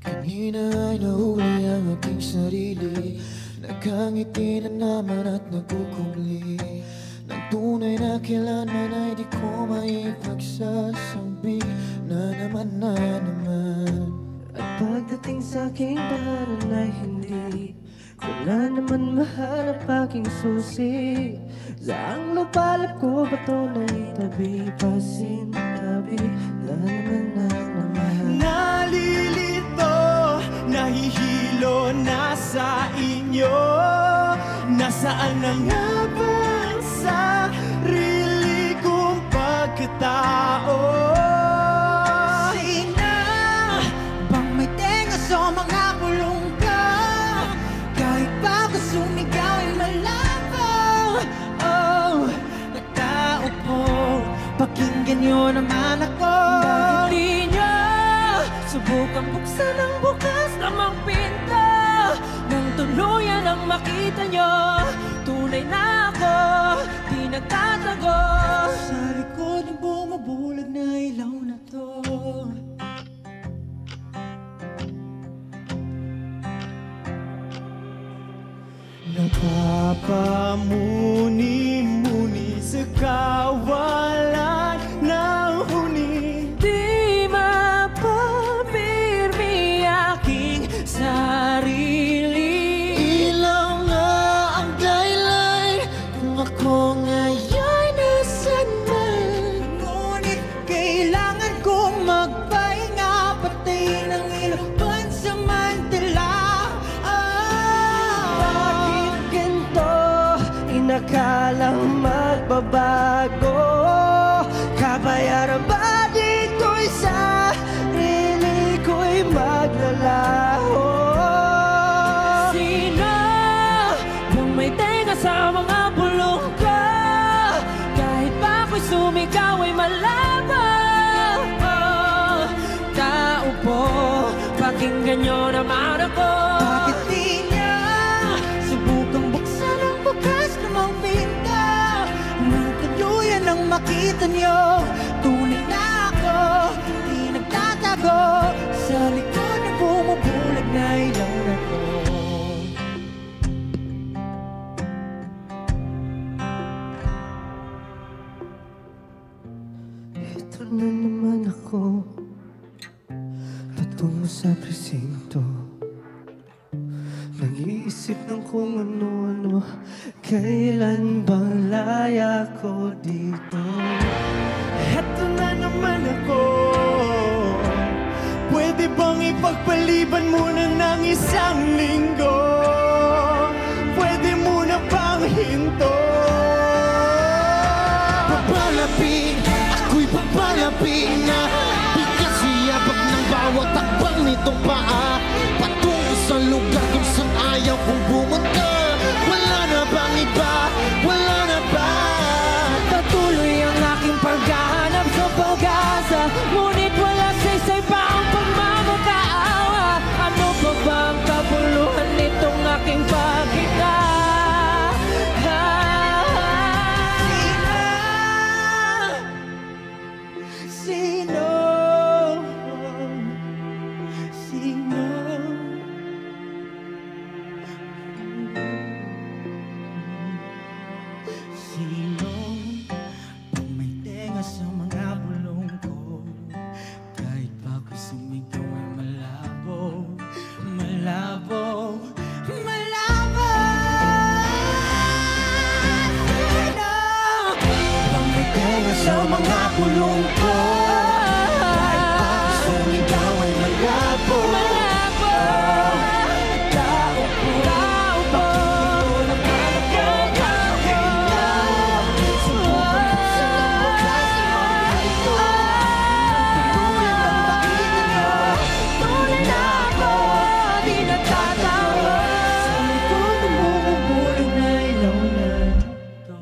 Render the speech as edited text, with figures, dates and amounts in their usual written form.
Kanina ay nahuli ang aking sarili, nakangiti na naman at nagkukubli. Nang tunay na kailanman ay di ko maipagsasabi na naman. At pagdating sa aking daran ay hindi ko na naman mahanap aking susi. Saang lupalap ko ba ito na itabi? Pasintabi na naman. Nalilito, nahihilo na sa inyo. Nasaan na nga ba ang sarili kong pagkatao? Sina bang may tenga sa mga kulong ka? Kahit pa ako sumigaw ay malabo. Oh, nagtao po, pakinggan niyo naman ako. Bakit di niyo subukan buksan ang bukas namang pinto? Nang tuluyan ang makita niyo, tunay na ako, di nagtatago. Sa likod ng bumubulag na ilaw na to, napapamuni-muni sa kawalan ng huni. Di mapapirmi aking sarili. Ilaw nga ang dahilan kung ako ngayon nasan man. ngunit kailangan kong magpahinga, patayin ang ilaw pansamantala. Bakit ganito? Inakalang magbabago? Kabayaran ba dito'y sarili ko'y maglalaho? Sino bang may tenga sa mga bulong ko? Kahit pa ako'y sumigaw ay malabo. Tao po, pakinggan niyo naman ako. Bakit di niya subukang buksan ang bukas namang pinto? Nang tuluyan ang makita niyo, tunay na ako, di nagtatago. Sa likod na bumubulag na ilaw na to. Ito na naman ako, patungo sa presinto. Nag-iisip ng kung ano-ano, kailan bang laya ko dito? Eto na naman ako. Pwede bang ipagpaliban muna ng isang linggo? Pwede muna bang hinto? Papalapin, ako'y papalapin na bigas siyabag ng bawat takbang nitong paa patungo sa lugar kung saan ayaw kong pumunta. Wala na bang iba? Wala na ba? Patuloy ang aking paghahanap sa pag-asa, ngunit wala saysay pa ang pagmamakaawa. Ano pa ba ang kabuluhan nitong aking pagkita? Sino? Sino? Sino ang may tenga sa mga bulong ko? Kahit pa ako'y sumigaw ay malabo. Malabo. Malabo. Sino ang may tenga sa mga bulong ko? Kahit pa ako'y sumigaw ay malabo. Malabo. Tao po, tao po. Tunay na ako, di nagtatawa. Sa likod ng bumubulag na ilaw na to.